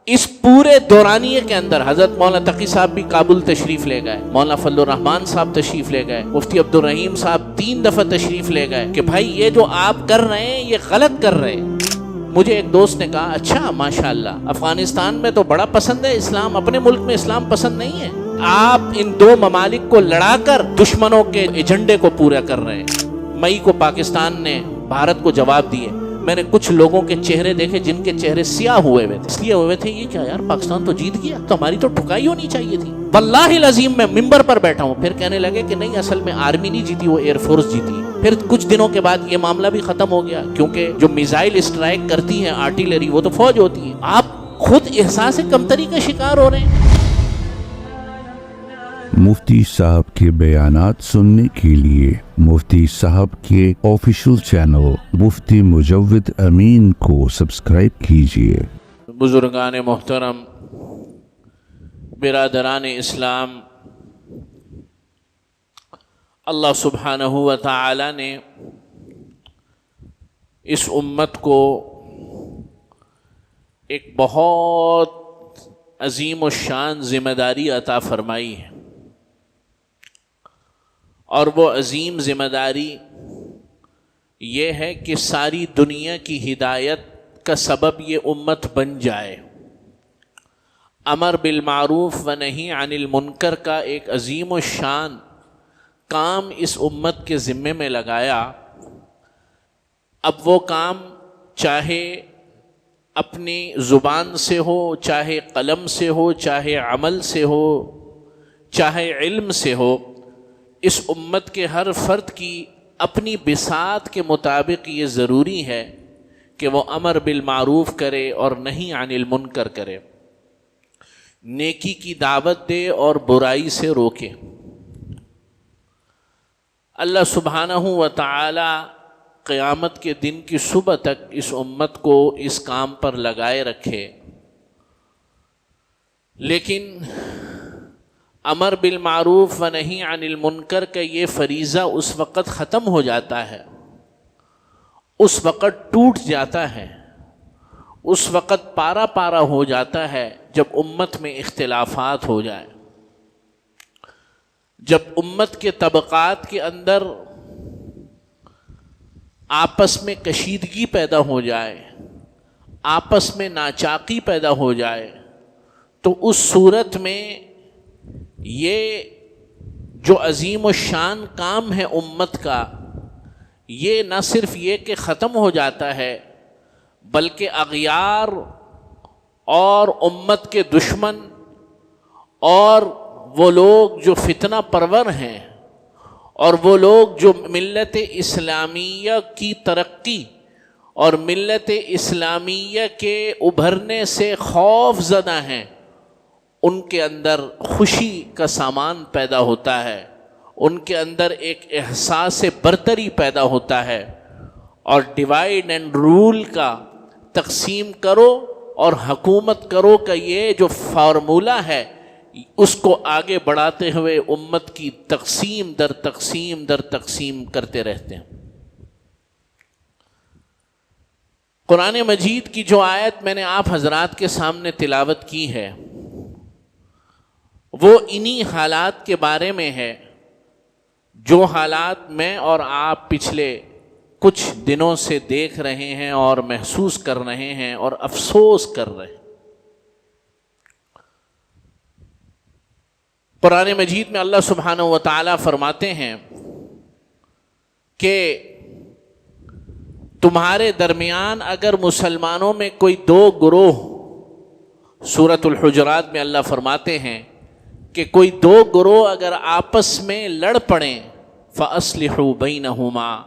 اس پورے دورانیے کے اندر حضرت مولانا تقی صاحب بھی کابل تشریف لے گئے، مولانا فضل الرحمان صاحب تشریف لے گئے، مفتی عبد الرحیم صاحب 3 دفعہ تشریف لے گئے کہ بھائی یہ جو آپ کر رہے ہیں یہ غلط کر رہے ہیں۔ مجھے ایک دوست نے کہا اچھا ماشاءاللہ افغانستان میں تو بڑا پسند ہے اسلام، اپنے ملک میں اسلام پسند نہیں ہے، آپ ان 2 ممالک کو لڑا کر دشمنوں کے ایجنڈے کو پورا کر رہے ہیں۔ مئی کو پاکستان نے بھارت کو جواب دیے، میں نے کچھ لوگوں کے چہرے دیکھے جن کے چہرے سیاہ ہوئے تھے، اس لیے ہوئے تھے یہ کیا یار پاکستان تو جیت گیا، تو ہماری تو ٹھکائی ہونی چاہیے تھی۔ واللہ العظیم میں ممبر پر بیٹھا ہوں، پھر کہنے لگے کہ نہیں اصل میں آرمی نہیں جیتی، وہ ایئر فورس جیتی۔ پھر کچھ دنوں کے بعد یہ معاملہ بھی ختم ہو گیا، کیونکہ جو میزائل اسٹرائک کرتی ہیں آرٹیلری وہ تو فوج ہوتی ہے۔ آپ خود احساس کمتری کا شکار ہو رہے ہیں۔ مفتی صاحب کے بیانات سننے کے لیے مفتی صاحب کے آفیشیل چینل مفتی مجود امین کو سبسکرائب کیجیے۔ بزرگان محترم، برادران اسلام، اللہ سبحانہ و تعالی نے اس امت کو ایک بہت عظیم الشان ذمہ داری عطا فرمائی ہے، اور وہ عظیم ذمہ داری یہ ہے کہ ساری دنیا کی ہدایت کا سبب یہ امت بن جائے۔ امر بالمعروف و نہی عن المنکر کا ایک عظیم الشان کام اس امت کے ذمے میں لگایا۔ اب وہ کام چاہے اپنی زبان سے ہو، چاہے قلم سے ہو، چاہے عمل سے ہو، چاہے علم سے ہو، اس امت کے ہر فرد کی اپنی بساط کے مطابق یہ ضروری ہے کہ وہ امر بالمعروف کرے اور نہی عن المنکر کرے، نیکی کی دعوت دے اور برائی سے روکے۔ اللہ سبحانہ و تعالی قیامت کے دن کی صبح تک اس امت کو اس کام پر لگائے رکھے، لیکن امر بالمعروف و نہی عن المنکر کا یہ فریضہ اس وقت ختم ہو جاتا ہے، اس وقت ٹوٹ جاتا ہے، اس وقت پارا پارا ہو جاتا ہے جب امت میں اختلافات ہو جائے، جب امت کے طبقات کے اندر آپس میں کشیدگی پیدا ہو جائے، آپس میں ناچاقی پیدا ہو جائے، تو اس صورت میں یہ جو عظیم الشان کام ہے امت کا، یہ نہ صرف یہ کہ ختم ہو جاتا ہے، بلکہ اغیار اور امت کے دشمن اور وہ لوگ جو فتنہ پرور ہیں اور وہ لوگ جو ملت اسلامیہ کی ترقی اور ملت اسلامیہ کے ابھرنے سے خوف زدہ ہیں، ان کے اندر خوشی کا سامان پیدا ہوتا ہے، ان کے اندر ایک احساس برتری پیدا ہوتا ہے، اور ڈیوائڈ اینڈ رول کا، تقسیم کرو اور حکومت کرو کا یہ جو فارمولہ ہے، اس کو آگے بڑھاتے ہوئے امت کی تقسیم در تقسیم در تقسیم کرتے رہتے ہیں۔ قرآن مجید کی جو آیت میں نے آپ حضرات کے سامنے تلاوت کی ہے، وہ انہی حالات کے بارے میں ہے جو حالات میں اور آپ پچھلے کچھ دنوں سے دیکھ رہے ہیں اور محسوس کر رہے ہیں اور افسوس کر رہے ہیں۔ قرآن مجید میں اللہ سبحانہ و تعالی فرماتے ہیں کہ تمہارے درمیان اگر مسلمانوں میں کوئی 2 گروہ، سورۃ الحجرات میں اللہ فرماتے ہیں کہ کوئی 2 گروہ اگر آپس میں لڑ پڑیں فَأَصْلِحُوا بَيْنَهُمَا،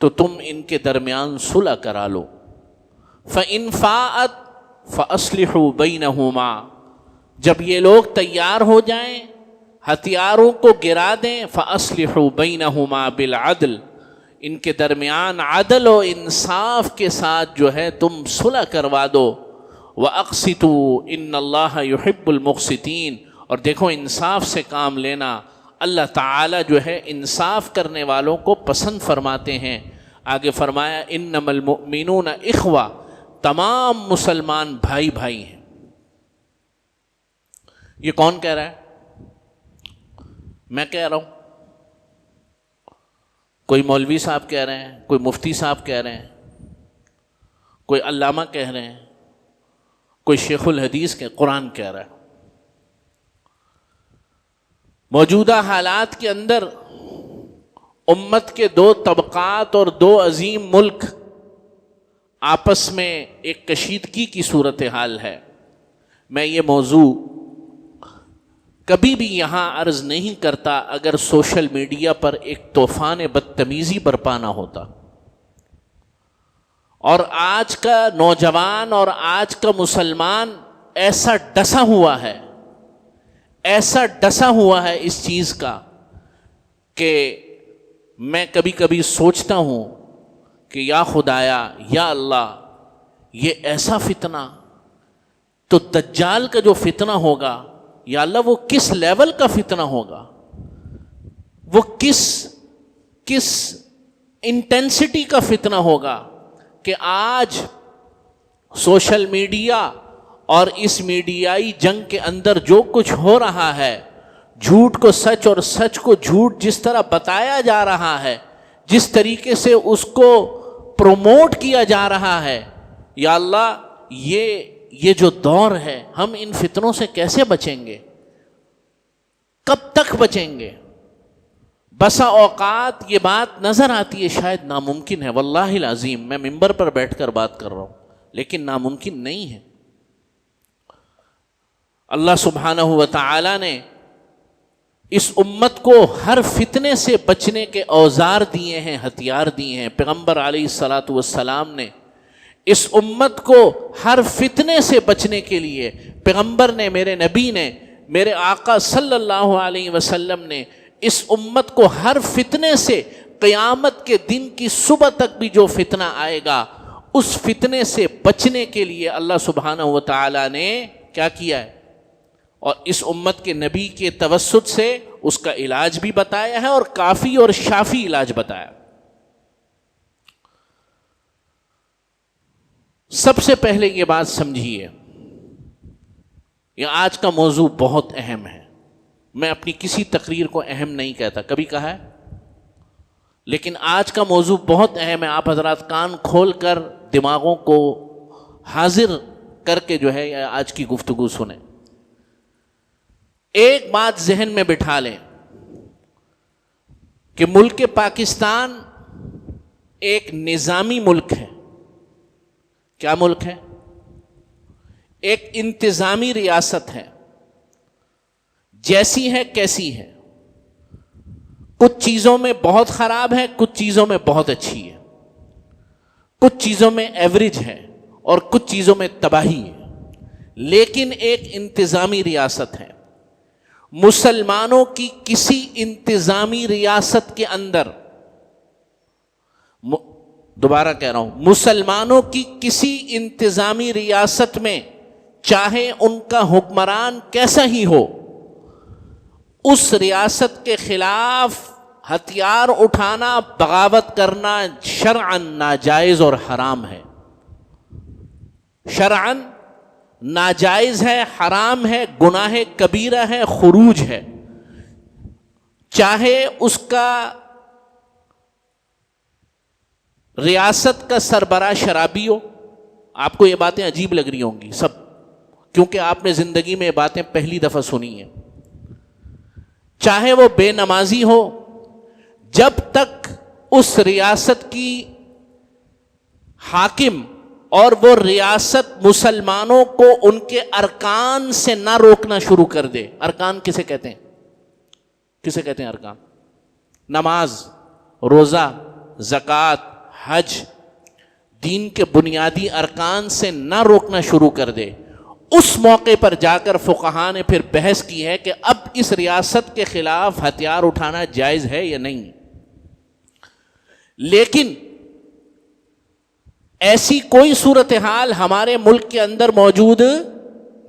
تو تم ان کے درمیان صلح کرا لو۔ فَإِنْ فَاءَتْ فَأَصْلِحُوا بَيْنَهُمَا، جب یہ لوگ تیار ہو جائیں، ہتھیاروں کو گرا دیں، فَأَصْلِحُوا بَيْنَهُمَا بِالْعَدْلِ، ان کے درمیان عدل و انصاف کے ساتھ جو ہے تم صلح کروا دو۔ وَأَقْسِطُوا إِنَّ اللَّهَ يُحِبُّ الْمُقْسِطِينَ، اور دیکھو انصاف سے کام لینا، اللہ تعالیٰ جو ہے انصاف کرنے والوں کو پسند فرماتے ہیں۔ آگے فرمایا انما المؤمنون اخوہ، تمام مسلمان بھائی بھائی ہیں۔ یہ کون کہہ رہا ہے؟ میں کہہ رہا ہوں، کوئی مولوی صاحب کہہ رہے ہیں، کوئی مفتی صاحب کہہ رہے ہیں، کوئی علامہ کہہ رہے ہیں، کوئی شیخ الحدیث کے قرآن کہہ رہا ہے۔ موجودہ حالات کے اندر امت کے دو طبقات اور دو عظیم ملک آپس میں ایک کشیدگی کی صورتحال ہے۔ میں یہ موضوع کبھی بھی یہاں عرض نہیں کرتا اگر سوشل میڈیا پر ایک طوفان بدتمیزی برپا نہ ہوتا۔ اور آج کا نوجوان اور آج کا مسلمان ایسا ڈسا ہوا ہے، ایسا ڈسا ہوا ہے اس چیز کا کہ میں کبھی کبھی سوچتا ہوں کہ یا خدایا، یا اللہ، یہ ایسا فتنہ تو دجال کا جو فتنہ ہوگا، یا اللہ وہ کس لیول کا فتنہ ہوگا، وہ کس انٹینسٹی کا فتنہ ہوگا کہ آج سوشل میڈیا اور اس میڈیائی جنگ کے اندر جو کچھ ہو رہا ہے، جھوٹ کو سچ اور سچ کو جھوٹ جس طرح بتایا جا رہا ہے، جس طریقے سے اس کو پروموٹ کیا جا رہا ہے، یا اللہ یہ جو دور ہے، ہم ان فتنوں سے کیسے بچیں گے؟ کب تک بچیں گے؟ بسا اوقات یہ بات نظر آتی ہے شاید ناممکن ہے، واللہ العظیم میں ممبر پر بیٹھ کر بات کر رہا ہوں، لیکن ناممکن نہیں ہے۔ اللہ سبحانہ و تعالی نے اس امت کو ہر فتنے سے بچنے کے اوزار دیے ہیں، ہتھیار دیے ہیں۔ پیغمبر علیہ الصلاۃ والسلام نے اس امت کو ہر فتنے سے بچنے کے لیے، پیغمبر نے، میرے نبی نے، میرے آقا صلی اللہ علیہ وسلم نے اس امت کو ہر فتنے سے، قیامت کے دن کی صبح تک بھی جو فتنہ آئے گا اس فتنے سے بچنے کے لیے اللہ سبحانہ و تعالی نے کیا کیا ہے، اور اس امت کے نبی کے توسط سے اس کا علاج بھی بتایا ہے، اور کافی اور شافی علاج بتایا۔ سب سے پہلے یہ بات سمجھیے، یہ آج کا موضوع بہت اہم ہے۔ میں اپنی کسی تقریر کو اہم نہیں کہتا، کبھی کہا ہے، لیکن آج کا موضوع بہت اہم ہے۔ آپ حضرات کان کھول کر دماغوں کو حاضر کر کے جو ہے آج کی گفتگو سنیں۔ ایک بات ذہن میں بٹھا لیں کہ ملک پاکستان ایک نظامی ملک ہے۔ کیا ملک ہے؟ ایک انتظامی ریاست ہے، جیسی ہے کیسی ہے، کچھ چیزوں میں بہت خراب ہے، کچھ چیزوں میں بہت اچھی ہے، کچھ چیزوں میں ایوریج ہے اور کچھ چیزوں میں تباہی ہے، لیکن ایک انتظامی ریاست ہے۔ مسلمانوں کی کسی انتظامی ریاست کے اندر، دوبارہ کہہ رہا ہوں، مسلمانوں کی کسی انتظامی ریاست میں چاہے ان کا حکمران کیسا ہی ہو، اس ریاست کے خلاف ہتھیار اٹھانا، بغاوت کرنا شرعاً ناجائز اور حرام ہے۔ شرعاً ناجائز ہے، حرام ہے، گناہ کبیرہ ہے، خروج ہے۔ چاہے اس کا ریاست کا سربراہ شرابی ہو، آپ کو یہ باتیں عجیب لگ رہی ہوں گی سب، کیونکہ آپ نے زندگی میں یہ باتیں پہلی دفعہ سنی ہیں۔ چاہے وہ بے نمازی ہو، جب تک اس ریاست کی حاکم اور وہ ریاست مسلمانوں کو ان کے ارکان سے نہ روکنا شروع کر دے۔ ارکان کسے کہتے ہیں؟ کسے کہتے ہیں ارکان؟ نماز، روزہ، زکوٰۃ، حج، دین کے بنیادی ارکان سے نہ روکنا شروع کر دے، اس موقع پر جا کر فقہاء نے پھر بحث کی ہے کہ اب اس ریاست کے خلاف ہتھیار اٹھانا جائز ہے یا نہیں۔ لیکن ایسی کوئی صورتحال ہمارے ملک کے اندر موجود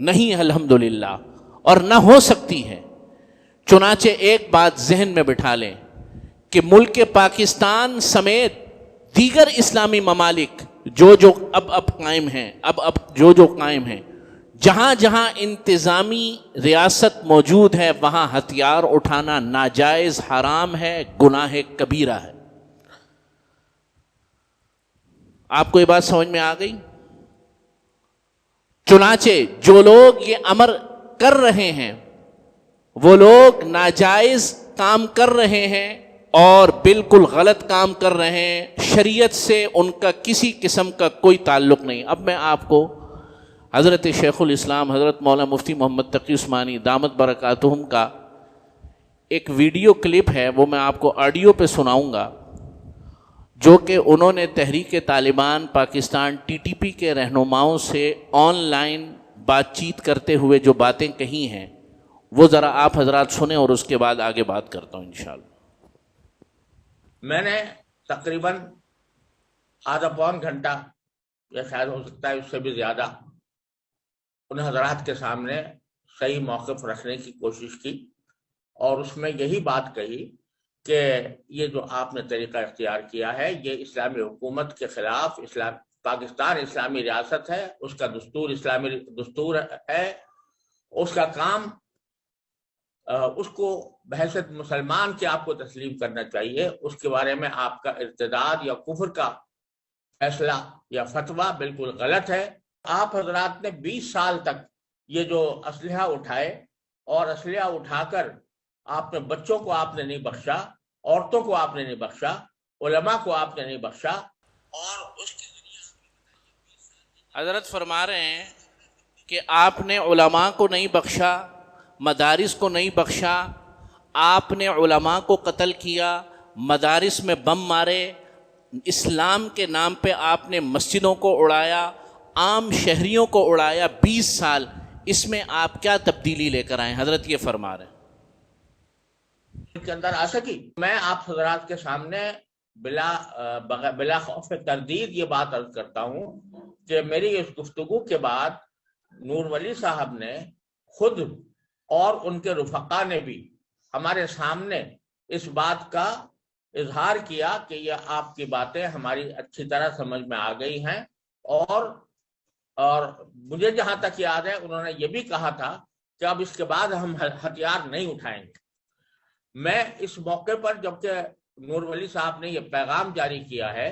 نہیں، الحمدللہ، اور نہ ہو سکتی ہے۔ چنانچہ ایک بات ذہن میں بٹھا لیں کہ ملک پاکستان سمیت دیگر اسلامی ممالک جو اب قائم ہیں، اب جو قائم ہیں، جہاں جہاں انتظامی ریاست موجود ہے وہاں ہتھیار اٹھانا ناجائز، حرام ہے، گناہ کبیرہ ہے۔ آپ کو یہ بات سمجھ میں آ گئی؟ چنانچہ جو لوگ یہ امر کر رہے ہیں وہ لوگ ناجائز کام کر رہے ہیں اور بالکل غلط کام کر رہے ہیں، شریعت سے ان کا کسی قسم کا کوئی تعلق نہیں۔ اب میں آپ کو حضرت شیخ الاسلام حضرت مولانا مفتی محمد تقی عثمانی دامت برکاتہم کا ایک ویڈیو کلپ ہے، وہ میں آپ کو آڈیو پہ سناؤں گا، جو کہ انہوں نے تحریک طالبان پاکستان TTP کے رہنماؤں سے آن لائن بات چیت کرتے ہوئے جو باتیں کہی ہیں، وہ ذرا آپ حضرات سنیں اور اس کے بعد آگے بات کرتا ہوں انشاءاللہ۔ میں نے تقریباً آدھا پون گھنٹہ یا شاید ہو سکتا ہے اس سے بھی زیادہ ان حضرات کے سامنے صحیح موقف رکھنے کی کوشش کی، اور اس میں یہی بات کہی کہ یہ جو آپ نے طریقہ اختیار کیا ہے یہ اسلامی حکومت کے خلاف، پاکستان اسلامی ریاست ہے، اس کا دستور اسلامی دستور ہے، اس کا کام اس کو بحیثیت مسلمان کے آپ کو تسلیم کرنا چاہیے، اس کے بارے میں آپ کا ارتداد یا کفر کا فیصلہ یا فتویٰ بالکل غلط ہے۔ آپ حضرات نے 20 سال تک یہ جو اسلحہ اٹھائے اور اسلحہ اٹھا کر آپ نے بچوں کو آپ نے نہیں بخشا، عورتوں کو آپ نے نہیں بخشا، علماء کو آپ نے نہیں بخشا، اور اس کے حضرت فرما رہے ہیں کہ آپ نے علماء کو نہیں بخشا، مدارس کو نہیں بخشا، آپ نے علماء کو قتل کیا، مدارس میں بم مارے، اسلام کے نام پہ آپ نے مسجدوں کو اڑایا، عام شہریوں کو اڑایا 20 سال، اس میں آپ کیا تبدیلی لے کر آئے؟ حضرت یہ فرما رہے ہیں کے اندر آ سکی۔ میں آپ حضرات کے سامنے بلا خوف تردید یہ بات عرض کرتا ہوں کہ میری اس گفتگو کے بعد نور ولی صاحب نے خود اور ان کے رفقا نے بھی ہمارے سامنے اس بات کا اظہار کیا کہ یہ آپ کی باتیں ہماری اچھی طرح سمجھ میں آ گئی ہیں، اور مجھے جہاں تک یاد ہے انہوں نے یہ بھی کہا تھا کہ اب اس کے بعد ہم ہتھیار نہیں اٹھائیں گے۔ میں اس موقع پر جبکہ نور ولی صاحب نے یہ پیغام جاری کیا ہے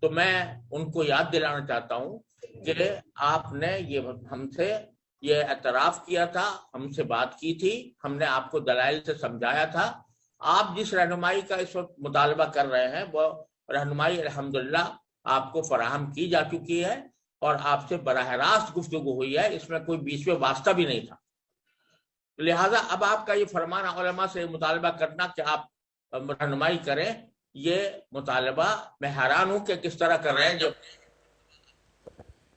تو میں ان کو یاد دلانا چاہتا ہوں کہ آپ نے یہ ہم سے یہ اعتراف کیا تھا، ہم سے بات کی تھی، ہم نے آپ کو دلائل سے سمجھایا تھا، آپ جس رہنمائی کا اس وقت مطالبہ کر رہے ہیں وہ رہنمائی الحمدللہ آپ کو فراہم کی جا چکی ہے، اور آپ سے براہ راست گفتگو ہوئی ہے، اس میں کوئی بیچ میں واسطہ بھی نہیں تھا۔ لہٰذا اب آپ کا یہ فرمان علماء سے مطالبہ کرنا کہ آپ رہنمائی کریں، یہ مطالبہ میں حیران ہوں کہ کس طرح کر رہے ہیں۔ جو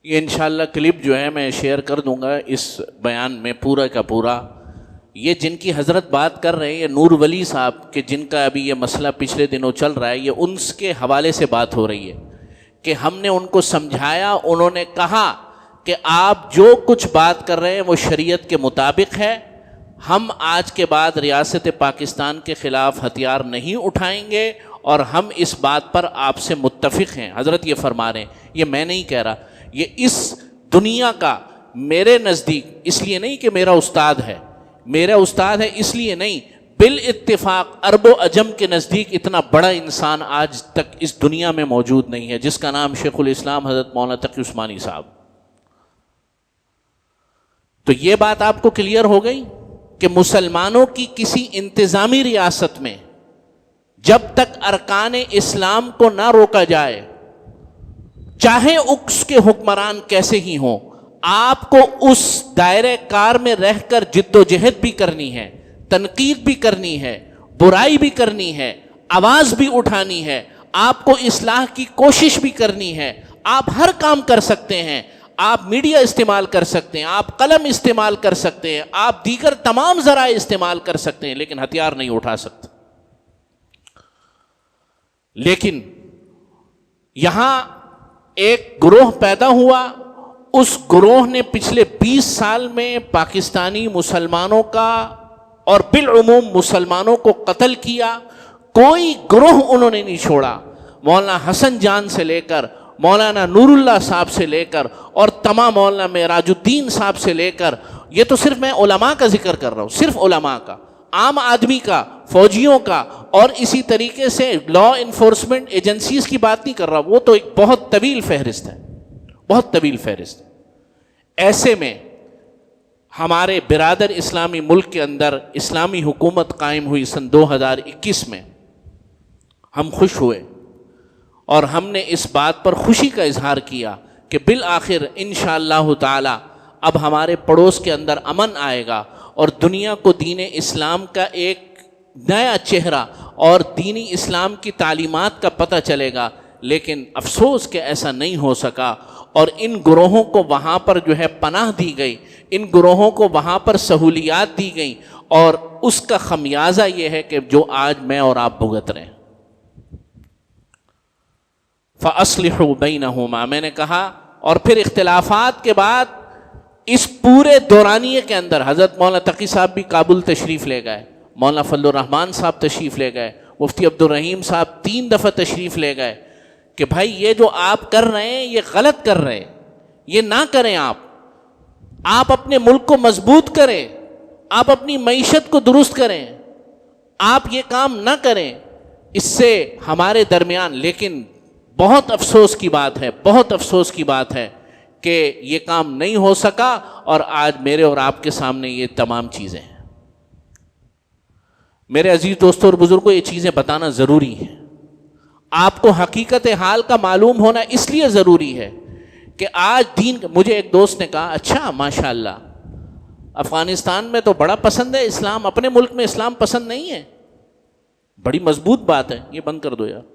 یہ انشاءاللہ کلپ جو ہے میں شیئر کر دوں گا اس بیان میں پورا کا پورا۔ یہ جن کی حضرت بات کر رہے ہیں یہ نور ولی صاحب کہ جن کا ابھی یہ مسئلہ پچھلے دنوں چل رہا ہے، یہ ان کے حوالے سے بات ہو رہی ہے کہ ہم نے ان کو سمجھایا، انہوں نے کہا کہ آپ جو کچھ بات کر رہے ہیں وہ شریعت کے مطابق ہے، ہم آج کے بعد ریاست پاکستان کے خلاف ہتھیار نہیں اٹھائیں گے اور ہم اس بات پر آپ سے متفق ہیں۔ حضرت یہ فرما رہے ہیں، یہ میں نہیں کہہ رہا، یہ اس دنیا کا میرے نزدیک، اس لیے نہیں کہ میرا استاد ہے، میرا استاد ہے اس لیے نہیں، بالاتفاق عرب و عجم کے نزدیک اتنا بڑا انسان آج تک اس دنیا میں موجود نہیں ہے جس کا نام شیخ الاسلام حضرت مولانا تقی عثمانی صاحب۔ تو یہ بات آپ کو کلیئر ہو گئی کہ مسلمانوں کی کسی انتظامی ریاست میں جب تک ارکان اسلام کو نہ روکا جائے، چاہے اس کے حکمران کیسے ہی ہوں، آپ کو اس دائرہ کار میں رہ کر جد و جہد بھی کرنی ہے، تنقید بھی کرنی ہے، برائی بھی کرنی ہے، آواز بھی اٹھانی ہے، آپ کو اصلاح کی کوشش بھی کرنی ہے۔ آپ ہر کام کر سکتے ہیں، آپ میڈیا استعمال کر سکتے ہیں، آپ قلم استعمال کر سکتے ہیں، آپ دیگر تمام ذرائع استعمال کر سکتے ہیں، لیکن ہتھیار نہیں اٹھا سکتے۔ لیکن یہاں ایک گروہ پیدا ہوا، اس گروہ نے پچھلے 20 سال میں پاکستانی مسلمانوں کا اور بالعموم مسلمانوں کو قتل کیا، کوئی گروہ انہوں نے نہیں چھوڑا، مولانا حسن جان سے لے کر مولانا نور اللہ صاحب سے لے کر اور تمام مولانا معراج الدین صاحب سے لے کر، یہ تو صرف میں علماء کا ذکر کر رہا ہوں، صرف علماء کا، عام آدمی کا، فوجیوں کا، اور اسی طریقے سے لا انفورسمنٹ ایجنسیز کی بات نہیں کر رہا، وہ تو ایک بہت طویل فہرست ہے، بہت طویل فہرست. ایسے میں ہمارے برادر اسلامی ملک کے اندر اسلامی حکومت قائم ہوئی سن 2021 میں. ہم خوش ہوئے اور ہم نے اس بات پر خوشی کا اظہار کیا کہ بالآخر انشاءاللہ تعالی اب ہمارے پڑوس کے اندر امن آئے گا اور دنیا کو دین اسلام کا ایک نیا چہرہ اور دینی اسلام کی تعلیمات کا پتہ چلے گا. لیکن افسوس کہ ایسا نہیں ہو سکا اور ان گروہوں کو وہاں پر جو ہے پناہ دی گئی، ان گروہوں کو وہاں پر سہولیات دی گئیں، اور اس کا خمیازہ یہ ہے کہ جو آج میں اور آپ بھگت رہے ہیں. فَأَصْلِحُوا بَيْنَهُمَا، میں نے کہا، اور پھر اختلافات کے بعد اس پورے دورانیے کے اندر حضرت مولانا تقی صاحب بھی کابل تشریف لے گئے، مولانا فضل الرحمان صاحب تشریف لے گئے، مفتی عبدالرحیم صاحب 3 دفعہ تشریف لے گئے کہ بھائی یہ جو آپ کر رہے ہیں یہ غلط کر رہے ہیں، یہ نہ کریں. آپ اپنے ملک کو مضبوط کریں، آپ اپنی معیشت کو درست کریں، آپ یہ کام نہ کریں. اس سے ہمارے درمیان، لیکن بہت افسوس کی بات ہے، بہت افسوس کی بات ہے کہ یہ کام نہیں ہو سکا، اور آج میرے اور آپ کے سامنے یہ تمام چیزیں ہیں. میرے عزیز دوستوں اور بزرگوں، یہ چیزیں بتانا ضروری ہے. آپ کو حقیقت حال کا معلوم ہونا اس لیے ضروری ہے کہ آج دین، مجھے ایک دوست نے کہا اچھا ماشاءاللہ افغانستان میں تو بڑا پسند ہے اسلام، اپنے ملک میں اسلام پسند نہیں ہے. بڑی مضبوط بات ہے، یہ بند کر دو یار.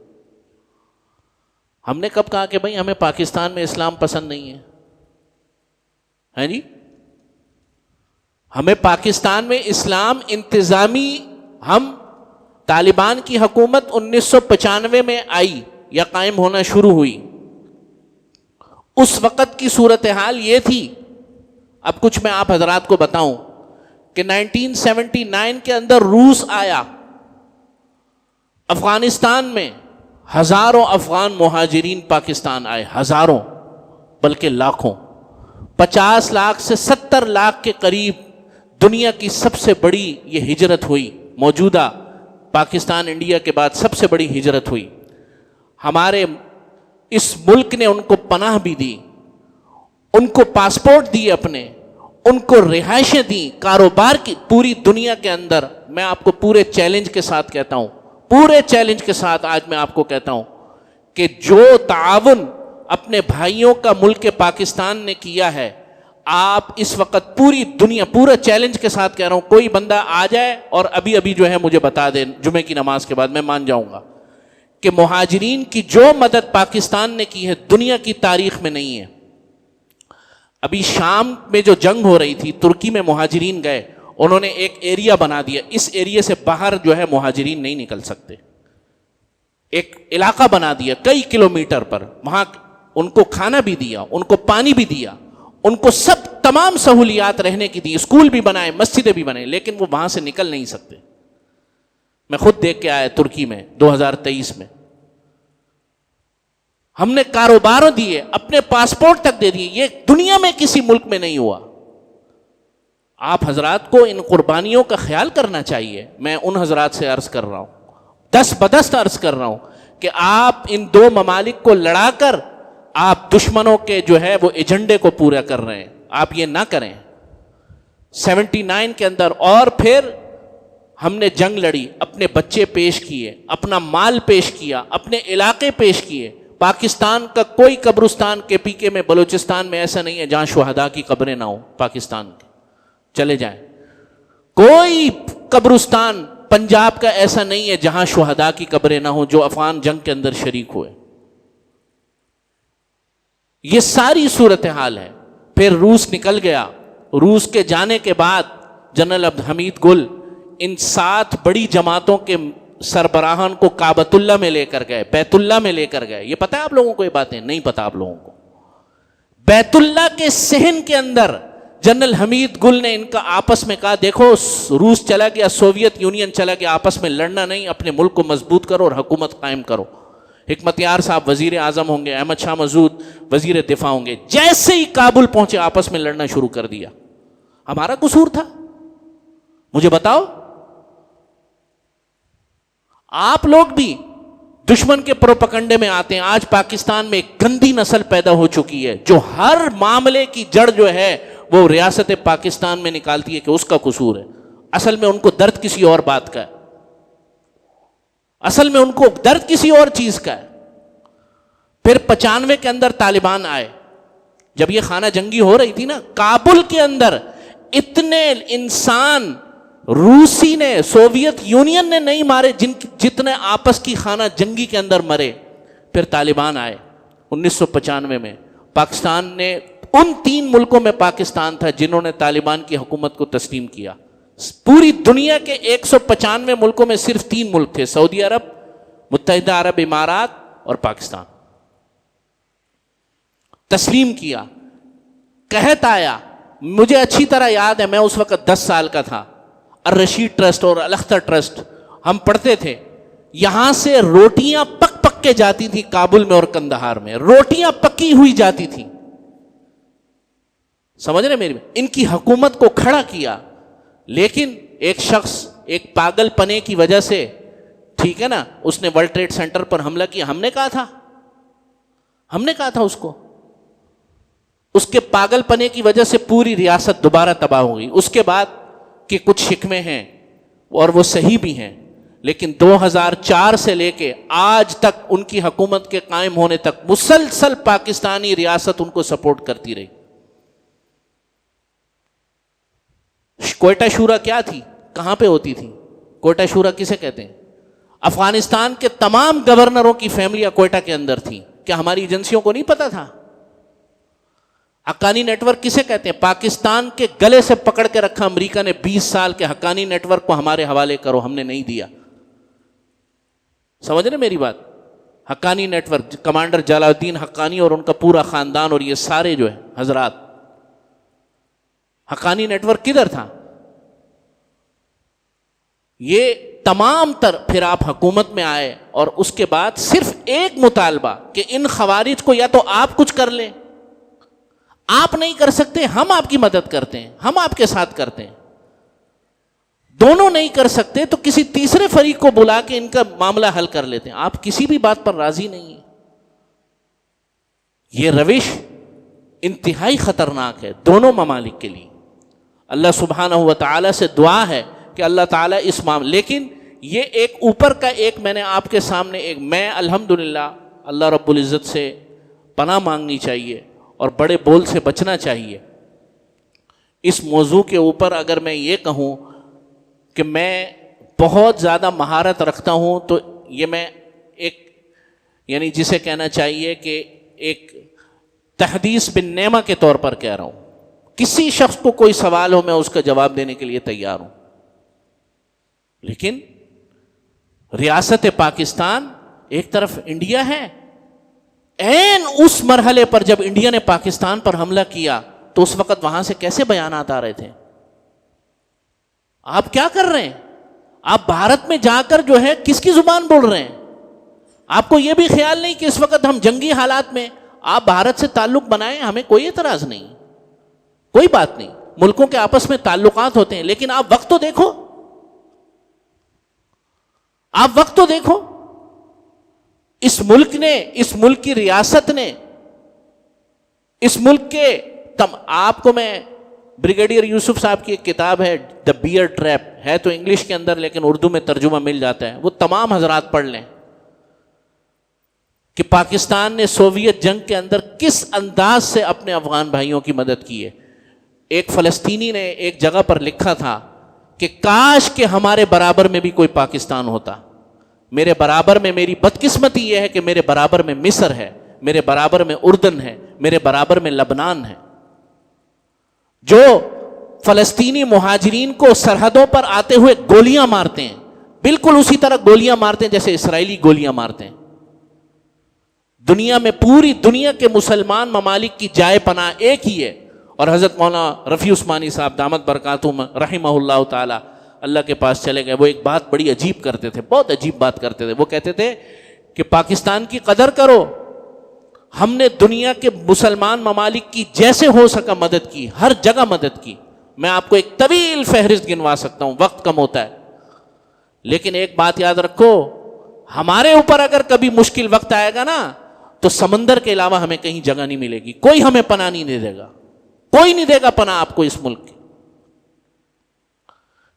ہم نے کب کہا کہ بھائی ہمیں پاکستان میں اسلام پسند نہیں ہے جی؟ ہمیں پاکستان میں اسلام انتظامی، ہم طالبان کی حکومت 1995 میں آئی یا قائم ہونا شروع ہوئی، اس وقت کی صورتحال یہ تھی. اب کچھ میں آپ حضرات کو بتاؤں کہ 1979 کے اندر روس آیا افغانستان میں، ہزاروں افغان مہاجرین پاکستان آئے، ہزاروں بلکہ لاکھوں، 50 لاکھ سے 70 لاکھ کے قریب. دنیا کی سب سے بڑی یہ ہجرت ہوئی، موجودہ پاکستان انڈیا کے بعد سب سے بڑی ہجرت ہوئی. ہمارے اس ملک نے ان کو پناہ بھی دی، ان کو پاسپورٹ دیے اپنے، ان کو رہائشیں دیں، کاروبار کی پوری دنیا کے اندر. میں آپ کو پورے چیلنج کے ساتھ کہتا ہوں، پورے چیلنج کے ساتھ آج میں آپ کو کہتا ہوں کہ جو تعاون اپنے بھائیوں کا ملک پاکستان نے کیا ہے، آپ اس وقت پوری دنیا، پورا چیلنج کے ساتھ کہہ رہا ہوں، کوئی بندہ آ جائے اور ابھی جو ہے مجھے بتا دے جمعے کی نماز کے بعد، میں مان جاؤں گا کہ مہاجرین کی جو مدد پاکستان نے کی ہے دنیا کی تاریخ میں نہیں ہے. ابھی شام میں جو جنگ ہو رہی تھی، ترکی میں مہاجرین گئے، انہوں نے ایک ایریا بنا دیا، اس ایریا سے باہر جو ہے مہاجرین نہیں نکل سکتے. ایک علاقہ بنا دیا کئی کلومیٹر پر، وہاں ان کو کھانا بھی دیا، ان کو پانی بھی دیا، ان کو سب تمام سہولیات رہنے کی دی، اسکول بھی بنائے، مسجدیں بھی بنائے، لیکن وہ وہاں سے نکل نہیں سکتے. میں خود دیکھ کے آیا ترکی میں 2023 میں. ہم نے کاروباروں دیے، اپنے پاسپورٹ تک دے دیے، یہ دنیا میں کسی ملک میں نہیں ہوا. آپ حضرات کو ان قربانیوں کا خیال کرنا چاہیے. میں ان حضرات سے عرض کر رہا ہوں، دست بدست عرض کر رہا ہوں کہ آپ ان 2 ممالک کو لڑا کر آپ دشمنوں کے جو ہے وہ ایجنڈے کو پورا کر رہے ہیں. آپ یہ نہ کریں. 79 کے اندر اور پھر ہم نے جنگ لڑی، اپنے بچے پیش کیے، اپنا مال پیش کیا، اپنے علاقے پیش کیے. پاکستان کا کوئی قبرستان کے پی کے میں، بلوچستان میں ایسا نہیں ہے جہاں شہداء کی قبریں نہ ہوں. پاکستان کے چلے جائیں، کوئی قبرستان پنجاب کا ایسا نہیں ہے جہاں شہداء کی قبریں نہ ہوں جو افغان جنگ کے اندر شریک ہوئے. یہ ساری صورتحال ہے. پھر روس نکل گیا. روس کے جانے کے بعد جنرل عبد الحمید گل ان 7 بڑی جماعتوں کے سربراہان کو کعبۃ اللہ میں لے کر گئے، بیت اللہ میں لے کر گئے. یہ پتہ ہے آپ لوگوں کو؟ یہ باتیں نہیں پتہ آپ لوگوں کو. بیت اللہ کے صحن کے اندر جنرل حمید گل نے ان کا آپس میں کہا دیکھو روس چلا گیا، سوویت یونین چلا گیا، آپس میں لڑنا نہیں، اپنے ملک کو مضبوط کرو اور حکومت قائم کرو. حکمت یار صاحب وزیر اعظم ہوں گے, احمد شاہ مسعود وزیر دفاع ہوں گے, جیسے ہی کابل پہنچے آپس میں لڑنا شروع کر دیا. ہمارا قصور تھا؟ مجھے بتاؤ. آپ لوگ بھی دشمن کے پروپیگنڈے میں آتے ہیں. آج پاکستان میں ایک گندی نسل پیدا ہو چکی ہے جو ہر معاملے کی جڑ جو ہے وہ ریاست پاکستان میں نکالتی ہے کہ اس کا قصور ہے. اصل میں ان کو درد کسی اور بات کا ہے, اصل میں ان کو درد کسی اور چیز کا ہے. پھر 95 کے اندر طالبان آئے, جب یہ خانہ جنگی ہو رہی تھی نا, کابل کے اندر اتنے انسان روسی نے, سوویت یونین نے نہیں مارے جتنے آپس کی خانہ جنگی کے اندر مرے. پھر طالبان آئے 1995 میں. پاکستان نے ان 3 ملکوں میں پاکستان تھا جنہوں نے طالبان کی حکومت کو تسلیم کیا. پوری دنیا کے 195 ملکوں میں صرف 3 ملک تھے, سعودی عرب, متحدہ عرب امارات اور پاکستان. تسلیم کیا. قحط آیا, مجھے اچھی طرح یاد ہے, میں اس وقت 10 سال کا تھا. الرشید ٹرسٹ اور الاختر ٹرسٹ ہم پڑھتے تھے. یہاں سے روٹیاں پک پک کے جاتی تھی کابل میں اور کندہار میں, روٹیاں پکی ہوئی جاتی تھیں. سمجھ رہے میری؟ ان کی حکومت کو کھڑا کیا, لیکن ایک شخص ایک پاگل پنے کی وجہ سے, ٹھیک ہے نا, اس نے ورلڈ ٹریڈ سینٹر پر حملہ کیا. ہم نے کہا تھا اس کو, اس کے پاگل پنے کی وجہ سے پوری ریاست دوبارہ تباہ ہو گئی. اس کے بعد کہ کچھ حکمیں ہیں اور وہ صحیح بھی ہیں, لیکن 2004 سے لے کے آج تک ان کی حکومت کے قائم ہونے تک مسلسل پاکستانی ریاست ان کو سپورٹ کرتی رہی. کوئٹہ شورا کیا تھی, کہاں پہ ہوتی تھی؟ کوئٹہ شورا کسے کہتے ہیں؟ افغانستان کے تمام گورنروں کی فیملیاں کوئٹہ کے اندر تھیں. کیا ہماری ایجنسیوں کو نہیں پتا تھا؟ حقانی نیٹ ورک کسے کہتے ہیں؟ پاکستان کے گلے سے پکڑ کے رکھا امریکہ نے 20 سال کے حقانی نیٹ ورک کو ہمارے حوالے کرو, ہم نے نہیں دیا. سمجھ رہے میری بات؟ حقانی نیٹ ورک, کمانڈر جلال الدین حقانی اور ان کا پورا خاندان اور یہ سارے جو ہے حضرات, حقانی نیٹ ورک کدھر تھا؟ یہ تمام تر. پھر آپ حکومت میں آئے اور اس کے بعد صرف ایک مطالبہ کہ ان خوارج کو یا تو آپ کچھ کر لیں. آپ نہیں کر سکتے, ہم آپ کی مدد کرتے ہیں, ہم آپ کے ساتھ کرتے ہیں. دونوں نہیں کر سکتے تو کسی تیسرے فریق کو بلا کے ان کا معاملہ حل کر لیتے ہیں. آپ کسی بھی بات پر راضی نہیں ہیں. یہ روش انتہائی خطرناک ہے دونوں ممالک کے لیے. اللہ سبحانہ و تعالی سے دعا ہے کہ اللہ تعالیٰ اس معاملے, لیکن یہ ایک اوپر کا ایک میں نے آپ کے سامنے ایک, میں الحمدللہ اللہ رب العزت سے پناہ مانگنی چاہیے اور بڑے بول سے بچنا چاہیے. اس موضوع کے اوپر اگر میں یہ کہوں کہ میں بہت زیادہ مہارت رکھتا ہوں تو یہ میں ایک, یعنی جسے کہنا چاہیے کہ ایک تحدیث بن نعمہ کے طور پر کہہ رہا ہوں. کسی شخص کو کوئی سوال ہو میں اس کا جواب دینے کے لیے تیار ہوں, لیکن ریاست پاکستان ایک طرف انڈیا ہے. این اس مرحلے پر جب انڈیا نے پاکستان پر حملہ کیا تو اس وقت وہاں سے کیسے بیانات آ رہے تھے؟ آپ کیا کر رہے ہیں؟ آپ بھارت میں جا کر جو ہے کس کی زبان بول رہے ہیں؟ آپ کو یہ بھی خیال نہیں کہ اس وقت ہم جنگی حالات میں, آپ بھارت سے تعلق بنائیں, ہمیں کوئی اعتراض نہیں, کوئی بات نہیں. ملکوں کے آپس میں تعلقات ہوتے ہیں, لیکن آپ وقت تو دیکھو, آپ وقت تو دیکھو. اس ملک نے, اس ملک کی ریاست نے, اس ملک کے آپ کو میں بریگیڈیئر یوسف صاحب کی ایک کتاب ہے دا بیئر ٹریپ, ہے تو انگلش کے اندر لیکن اردو میں ترجمہ مل جاتا ہے, وہ تمام حضرات پڑھ لیں کہ پاکستان نے سوویت جنگ کے اندر کس انداز سے اپنے افغان بھائیوں کی مدد کی ہے. ایک فلسطینی نے ایک جگہ پر لکھا تھا کہ کاش کہ ہمارے برابر میں بھی کوئی پاکستان ہوتا. میرے برابر میں, میری بدقسمتی یہ ہے کہ میرے برابر میں مصر ہے, میرے برابر میں اردن ہے, میرے برابر میں لبنان ہے, جو فلسطینی مہاجرین کو سرحدوں پر آتے ہوئے گولیاں مارتے ہیں, بالکل اسی طرح گولیاں مارتے ہیں جیسے اسرائیلی گولیاں مارتے ہیں. دنیا میں, پوری دنیا کے مسلمان ممالک کی جائے پناہ ایک ہی ہے. اور حضرت مولانا رفیع عثمانی صاحب دامت برکاتہم رحمہ اللہ تعالی اللہ کے پاس چلے گئے. وہ ایک بات بڑی عجیب کرتے تھے, بہت عجیب بات کرتے تھے. وہ کہتے تھے کہ پاکستان کی قدر کرو. ہم نے دنیا کے مسلمان ممالک کی جیسے ہو سکا مدد کی, ہر جگہ مدد کی. میں آپ کو ایک طویل فہرست گنوا سکتا ہوں, وقت کم ہوتا ہے. لیکن ایک بات یاد رکھو, ہمارے اوپر اگر کبھی مشکل وقت آئے گا نا تو سمندر کے علاوہ ہمیں کہیں جگہ نہیں ملے گی. کوئی ہمیں پناہ نہیں دے گا, کوئی نہیں دے گا پناہ آپ کو اس ملک کی.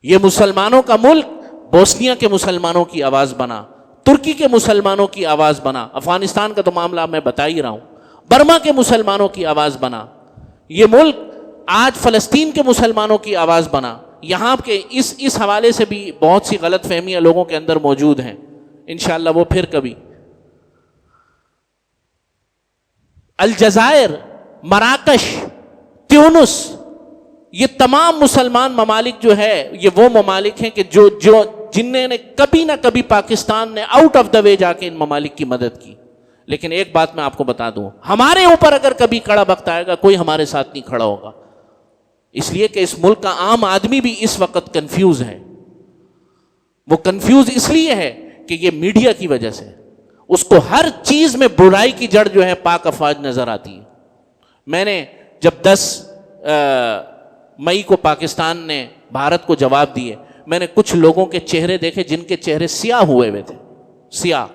یہ مسلمانوں کا ملک بوسنیا کے مسلمانوں کی آواز بنا, ترکی کے مسلمانوں کی آواز بنا, افغانستان کا تو معاملہ میں بتا ہی رہا ہوں, برما کے مسلمانوں کی آواز بنا. یہ ملک آج فلسطین کے مسلمانوں کی آواز بنا. یہاں کے اس حوالے سے بھی بہت سی غلط فہمیاں لوگوں کے اندر موجود ہیں, انشاءاللہ وہ پھر کبھی. الجزائر, مراکش, تیونس, یہ تمام مسلمان ممالک جو ہے یہ وہ ممالک ہیں کہ جو جنہیں نے کبھی نہ کبھی پاکستان نے آؤٹ آف دا وے جا کے ان ممالک کی مدد کی. لیکن ایک بات میں آپ کو بتا دوں, ہمارے اوپر اگر کبھی کڑا وقت آئے گا کوئی ہمارے ساتھ نہیں کھڑا ہوگا. اس لیے کہ اس ملک کا عام آدمی بھی اس وقت کنفیوز ہے. وہ کنفیوز اس لیے ہے کہ یہ میڈیا کی وجہ سے اس کو ہر چیز میں برائی کی جڑ جو ہے پاک افواج نظر آتی ہے. میں نے جب 10 مئی کو پاکستان نے بھارت کو جواب دیے, میں نے کچھ لوگوں کے چہرے دیکھے جن کے چہرے سیاہ ہوئے ہوئے تھے, سیاہ.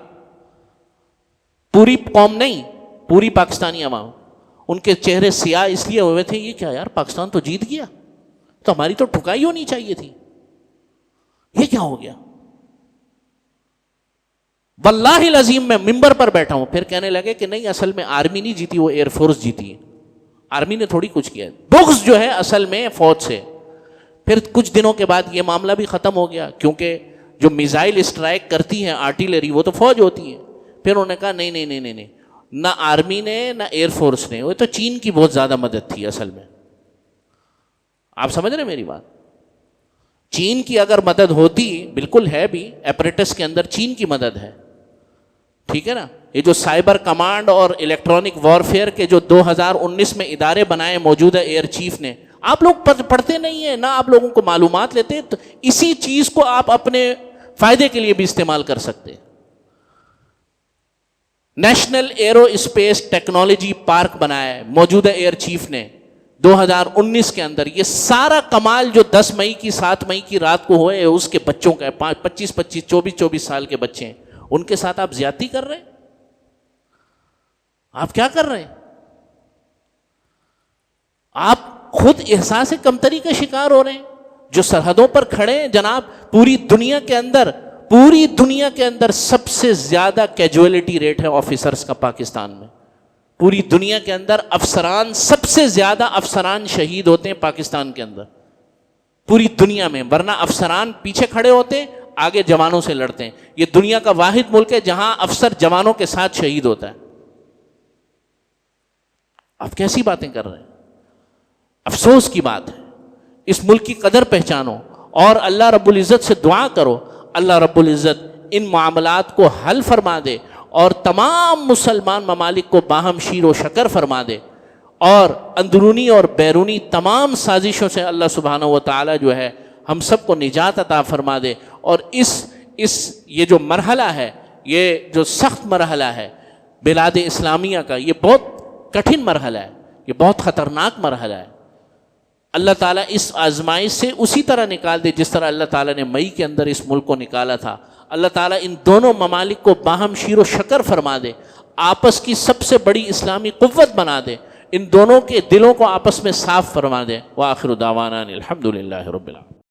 پوری قوم نہیں, پوری پاکستانی عوام, ان کے چہرے سیاہ اس لیے ہوئے تھے, یہ کیا یار پاکستان تو جیت گیا, تو ہماری تو ٹھکائی ہونی چاہیے تھی, یہ کیا ہو گیا. واللہ العظیم میں ممبر پر بیٹھا ہوں, پھر کہنے لگے کہ نہیں اصل میں آرمی نہیں جیتی, وہ ایئر فورس جیتی ہے, آرمی نے تھوڑی کچھ کیا. بغض جو ہے اصل میں فوج سے. پھر کچھ دنوں کے بعد یہ معاملہ بھی ختم ہو گیا, کیونکہ جو میزائل اسٹرائک کرتی ہیں آرٹیلری وہ تو فوج ہوتی ہے. پھر انہوں نے کہا نہیں, نہ آرمی نے نہ ایئر فورس نے, وہ تو چین کی بہت زیادہ مدد تھی اصل میں. آپ سمجھ رہے میری بات؟ چین کی اگر مدد ہوتی, بالکل ہے بھی, ایپریٹس کے اندر چین کی مدد ہے, ٹھیک ہے نا. یہ جو سائبر کمانڈ اور الیکٹرانک وارفیئر کے جو 2019 میں ادارے بنائے موجودہ ایئر چیف نے, آپ لوگ پڑھتے نہیں ہیں, نہ آپ لوگوں کو معلومات لیتے, تو اسی چیز کو آپ اپنے فائدے کے لیے بھی استعمال کر سکتے. National arrow space technology park بنایا ہے موجودہ ایئر چیف نے 2019 کے اندر. یہ سارا کمال جو 10 مئی کی 7 مئی کی رات کو ہوئے اس کے بچوں کا 25 24 سال کے بچے ہیں, ان کے ساتھ آپ زیادتی کر رہے ہیں. آپ کیا کر رہے ہیں؟ آپ خود احساس کمتری کا شکار ہو رہے ہیں. جو سرحدوں پر کھڑے ہیں جناب, پوری دنیا کے اندر سب سے زیادہ کیجویلٹی ریٹ ہے آفیسرز کا پاکستان میں. پوری دنیا کے اندر افسران, سب سے زیادہ افسران شہید ہوتے ہیں پاکستان کے اندر, پوری دنیا میں. ورنہ افسران پیچھے کھڑے ہوتے ہیں, آگے جوانوں سے لڑتے ہیں. یہ دنیا کا واحد ملک ہے جہاں افسر جوانوں کے ساتھ شہید ہوتا ہے. آپ کیسی باتیں کر رہے ہیں؟ افسوس کی بات ہے. اس ملک کی قدر پہچانو اور اللہ رب العزت سے دعا کرو, اللہ رب العزت ان معاملات کو حل فرما دے اور تمام مسلمان ممالک کو باہم شیر و شکر فرما دے, اور اندرونی اور بیرونی تمام سازشوں سے اللہ سبحانہ و تعالی جو ہے ہم سب کو نجات عطا فرما دے. اور یہ جو مرحلہ ہے, یہ جو سخت مرحلہ ہے بلاد اسلامیہ کا, یہ بہت کٹھن مرحلہ ہے, یہ بہت خطرناک مرحلہ ہے. اللہ تعالیٰ اس آزمائش سے اسی طرح نکال دے جس طرح اللہ تعالیٰ نے مئی کے اندر اس ملک کو نکالا تھا. اللہ تعالیٰ ان دونوں ممالک کو باہم شیر و شکر فرما دے, آپس کی سب سے بڑی اسلامی قوت بنا دے, ان دونوں کے دلوں کو آپس میں صاف فرما دے. وآخر دعوانا الحمدللہ رب العالمین.